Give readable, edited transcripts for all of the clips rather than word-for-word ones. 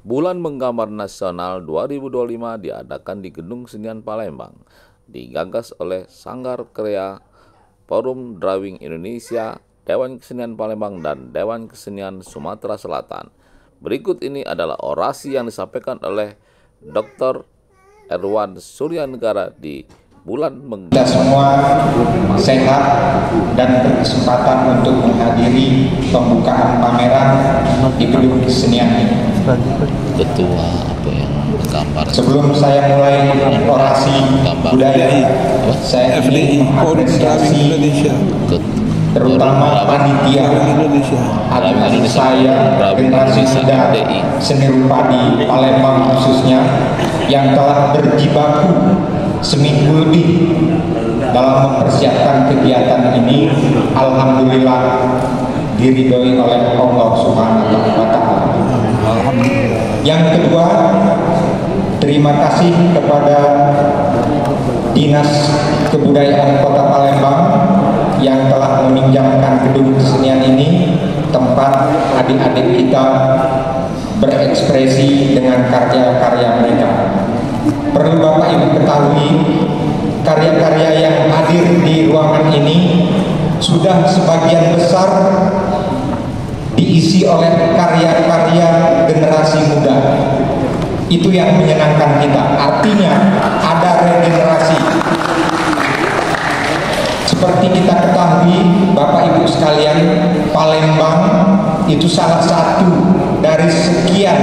Bulan Menggambar Nasional 2025 diadakan di Gedung Kesenian Palembang, digagas oleh Sanggar Karya, Forum Drawing Indonesia, Dewan Kesenian Palembang, dan Dewan Kesenian Sumatera Selatan. Berikut ini adalah orasi yang disampaikan oleh Dr. Erwan Suryanegara di Bulan Menggambar. Kita semua sehat dan berkesempatan untuk menghadiri pembukaan pameran di Gedung Kesenian ini. Ketua apa yang menggambar. Sebelum saya mulai orasi budaya, saya ingin mengapresiasi terutama panitia, adik-adik saya, generasi muda seni rupa di Palembang khususnya, yang telah berjibaku seminggu lebih dalam mempersiapkan kegiatan ini. Alhamdulillah diridhoi oleh Allah Subhanahu wa Ta'ala. Yang kedua, terima kasih kepada Dinas Kebudayaan Kota Palembang yang telah meminjamkan gedung kesenian ini, tempat adik-adik kita berekspresi dengan karya-karya mereka. Perlu Bapak Ibu ketahui, karya-karya yang hadir di ruangan ini sudah sebagian besar diisi oleh karya-karya generasi muda. Itu yang menyenangkan kita. Artinya ada regenerasi. Seperti kita ketahui, Bapak Ibu sekalian, Palembang itu salah satu dari sekian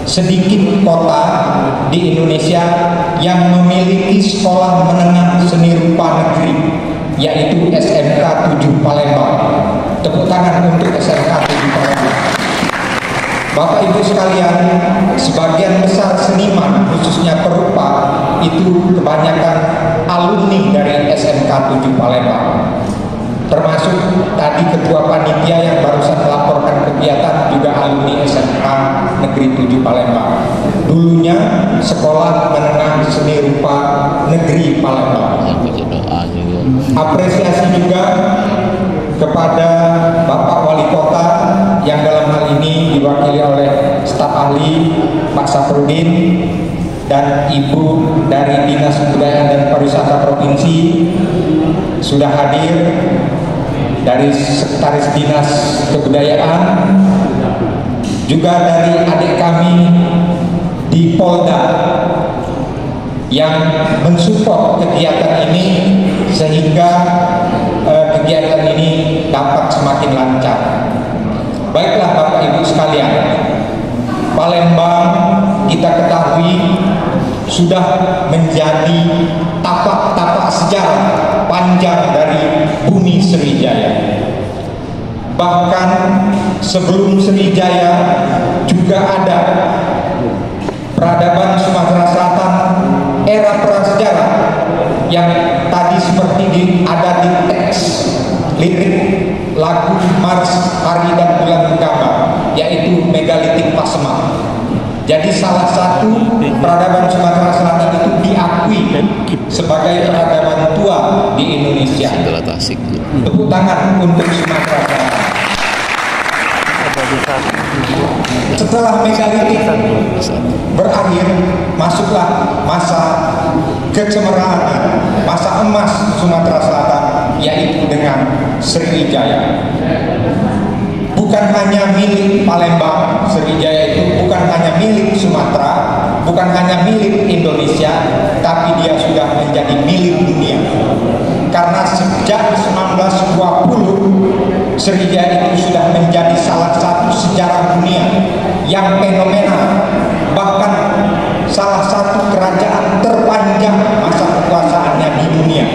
sedikit kota di Indonesia yang memiliki sekolah menengah seni rupa negeri, yaitu SMK 7 Palembang. Tepuk tangan untuk SMK 7 Palembang. Bapak Ibu sekalian, sebagian besar seniman khususnya perupa itu kebanyakan alumni dari SMK 7 Palembang. Termasuk tadi ketua panitia yang barusan melaporkan kegiatan juga alumni SMK Negeri 7 Palembang. Dulunya Sekolah Menengah Seni Rupa Negeri Palembang. Apresiasi juga kepada Bapak Wali Kota yang dalam hal ini diwakili oleh staf ahli Pak Safrudin dan Ibu dari Dinas Kebudayaan dan Pariwisata Provinsi sudah hadir, dari Sekretaris Dinas Kebudayaan, juga dari adik kami di Polda yang mensupport kegiatan ini sehingga kegiatan ini dapat semakin lancar. Baiklah Bapak Ibu sekalian, Palembang kita ketahui sudah menjadi tapak-tapak sejarah panjang dari bumi Sriwijaya. Bahkan sebelum Sriwijaya juga ada peradaban Sumatera Selatan era prasejarah yang tadi seperti ada di teks lirik lagu Mars Hari dan Bulan Menggambar, yaitu megalitik Pasemah. Jadi salah satu peradaban Sumatera Selatan itu diakui sebagai peradaban tua di Indonesia. Tepuk tangan untuk Sumatera Selatan. Setelah megalitik berakhir, masuklah masa kecemerlangan, masa emas Sumatera Selatan, yaitu dengan Sriwijaya. Bukan hanya milik Palembang, Sriwijaya itu bukan hanya milik Sumatera, bukan hanya milik Indonesia, tapi dia sudah menjadi milik dunia. Karena sejak 1920 Sriwijaya itu sudah menjadi salah satu sejarah dunia yang fenomenal, bahkan salah satu kerajaan terpanjang masa kekuasaannya di dunia.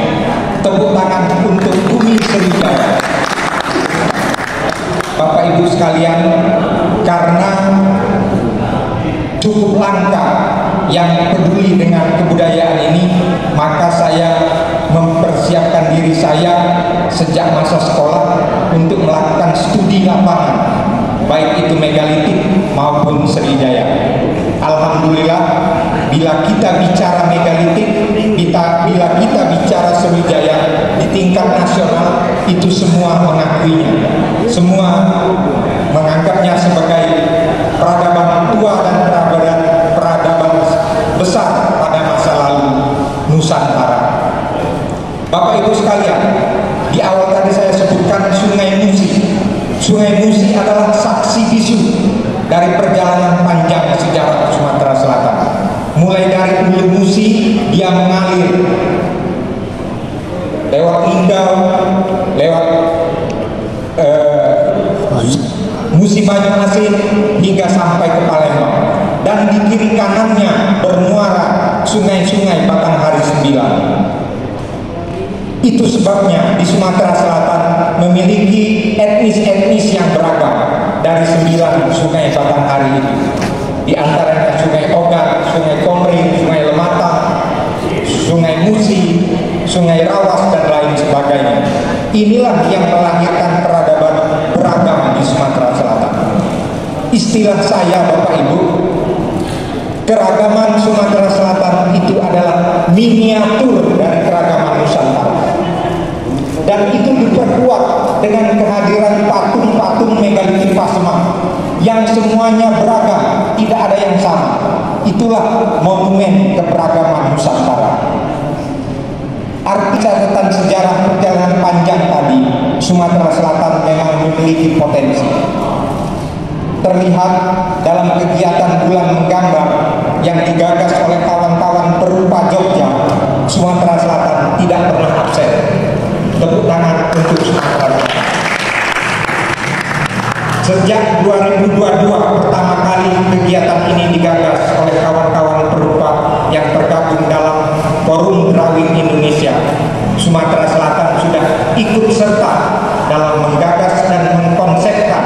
Tepuk tangan untuk bumi Sriwijaya. Bapak Ibu sekalian, karena cukup langka yang peduli dengan kebudayaan ini, maka saya mempersiapkan diri saya sejak masa sekolah untuk melakukan studi lapangan, baik itu megalitik maupun Sriwijaya. Alhamdulillah, bila kita bicara megalitik, bila kita bicara Sriwijaya di tingkat nasional, itu semua mengakuinya, semua menganggapnya sebagai peradaban tua dari perjalanan panjang sejarah Sumatera Selatan. Mulai dari Ulu Musi dia mengalir lewat Linggau, lewat Musi Banyuasin hingga sampai ke Palembang, dan di kiri kanannya bermuara sungai-sungai Batanghari 9. Itu sebabnya di Sumatera Selatan memiliki etnis-etnis yang beragam dari 9 sungai Batanghari itu. Di antaranya Sungai Ogat, Sungai Komering, Sungai Lemata, Sungai Musi, Sungai Rawas, dan lain sebagainya. Inilah yang melahirkan peradaban beragam di Sumatera Selatan. Istilah saya, Bapak Ibu, keragaman Sumatera Selatan itu adalah miniatur dari keragaman Nusantara. Dan itu diperkuat dengan kehadiran patung-patung megalitik Pasemang yang semuanya beragam, tidak ada yang sama. Itulah monumen keberagaman Nusantara. Arti catatan sejarah perjalanan panjang tadi, Sumatera Selatan memang memiliki potensi. Terlihat dalam kegiatan bulan menggambar yang digagas oleh kawan-kawan Perupa Jogja, Sumatera Selatan tidak pernah absen. Tepuk tangan untuk Sumatera Selatan. Sejak 2022 pertama kali kegiatan ini digagas oleh kawan-kawan Perupa yang tergabung dalam Forum Drawing Indonesia, Sumatera Selatan sudah ikut serta dalam menggagas dan mengkonsepkan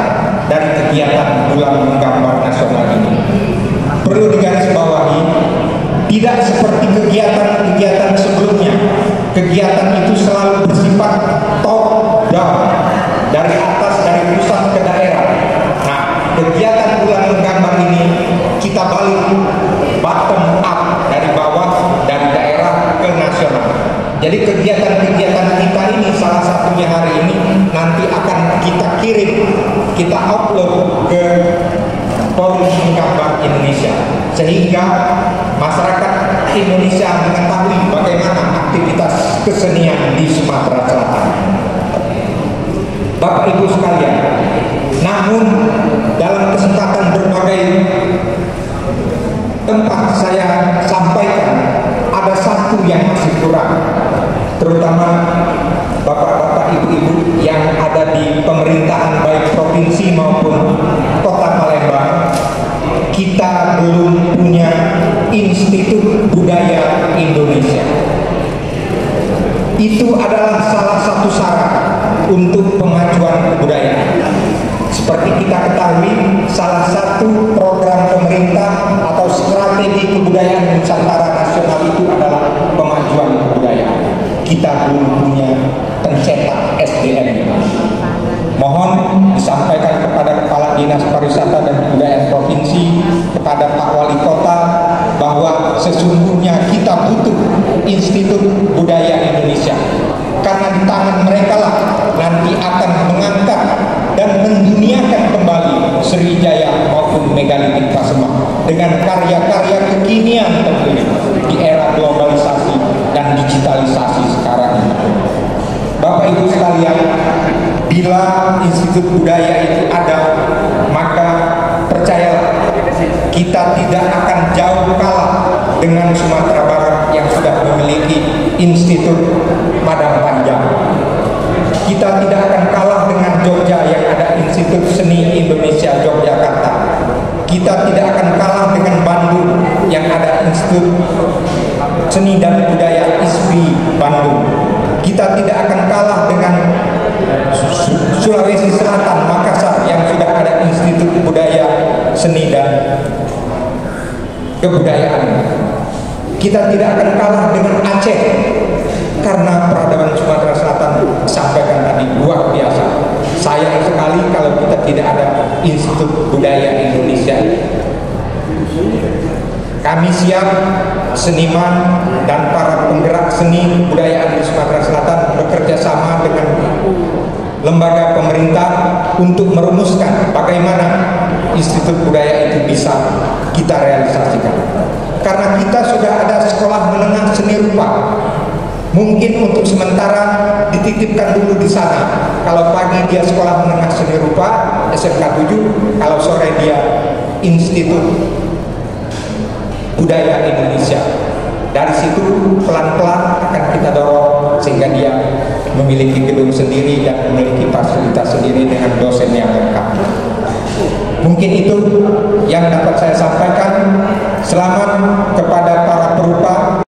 dari kegiatan bulan menggambar nasional ini. Perlu digarisbawahi, tidak seperti kegiatan-kegiatan sebelumnya. Kegiatan itu selalu bersifat top down, dari atas, dari pusat ke daerah. Nah, kegiatan bulan menggambar ini kita balik bottom up, dari bawah, dari daerah ke nasional. Jadi kegiatan-kegiatan kita ini salah satunya hari ini nanti akan kita kirim, kita upload ke Forum Menggambar Indonesia, sehingga masyarakat Indonesia mengetahui bagaimana aktivitas kesenian di Sumatera Selatan. Bapak Ibu sekalian, namun dalam kesempatan berbagai tempat saya sampaikan, ada satu yang masih kurang, terutama bapak-bapak, ibu-ibu yang ada di pemerintahan baik provinsi maupun kota Palembang. Kita belum punya Institut Budaya Indonesia. Itu adalah salah satu syarat untuk pemajuan kebudayaan. Seperti kita ketahui, salah satu program pemerintah atau strategi kebudayaan Nusantara Nasional itu adalah pemajuan kebudayaan. Kita belum punya pencetak SDM. Mohon disampaikan kepada Kepala Dinas Pariwisata dan Kebudayaan Provinsi, kepada Pak Wali Kota, bahwa sesungguhnya kita butuh Institut Budaya Indonesia. Karena di tangan mereka lah nanti akan mengangkat dan menduniakan kembali Sriwijaya maupun megalitik Pasemang dengan karya-karya kekinian tentunya di era globalisasi dan digitalisasi sekarang ini. Bapak Ibu sekalian, bila Institut Budaya itu ada, maka percayalah, kita tidak akan jauh kalah dengan Sumatera Barat yang sudah memiliki Institut Padang Panjang. Kita tidak akan kalah dengan Jogja yang ada Institut Seni Indonesia Yogyakarta. Kita tidak akan kalah dengan Bandung yang ada Institut Seni dan Budaya ISBI Bandung. Kita tidak akan kalah dengan Sulawesi Selatan, Makassar yang sudah ada Institut Budaya Seni dan Kebudayaan. Kita tidak akan kalah dengan Aceh, karena peradaban Sumatera Selatan disampaikan tadi luar biasa. Sayang sekali kalau kita tidak ada Institut Budaya Indonesia. Kami siap, seniman dan para penggerak seni budayaan di Sumatera Selatan bekerja sama dengan lembaga pemerintah untuk merumuskan bagaimana Institut Budaya itu bisa kita realisasikan. Karena kita sudah ada sekolah menengah seni rupa, mungkin untuk sementara dititipkan dulu di sana. Kalau pagi dia sekolah menengah seni rupa SMK 7, kalau sore dia Institut Budaya Indonesia. Dari situ pelan-pelan akan kita dorong sehingga dia memiliki gedung sendiri dan memiliki fasilitas sendiri dengan dosen yang lengkap. Mungkin itu yang dapat saya sampaikan. Selamat kepada para perupa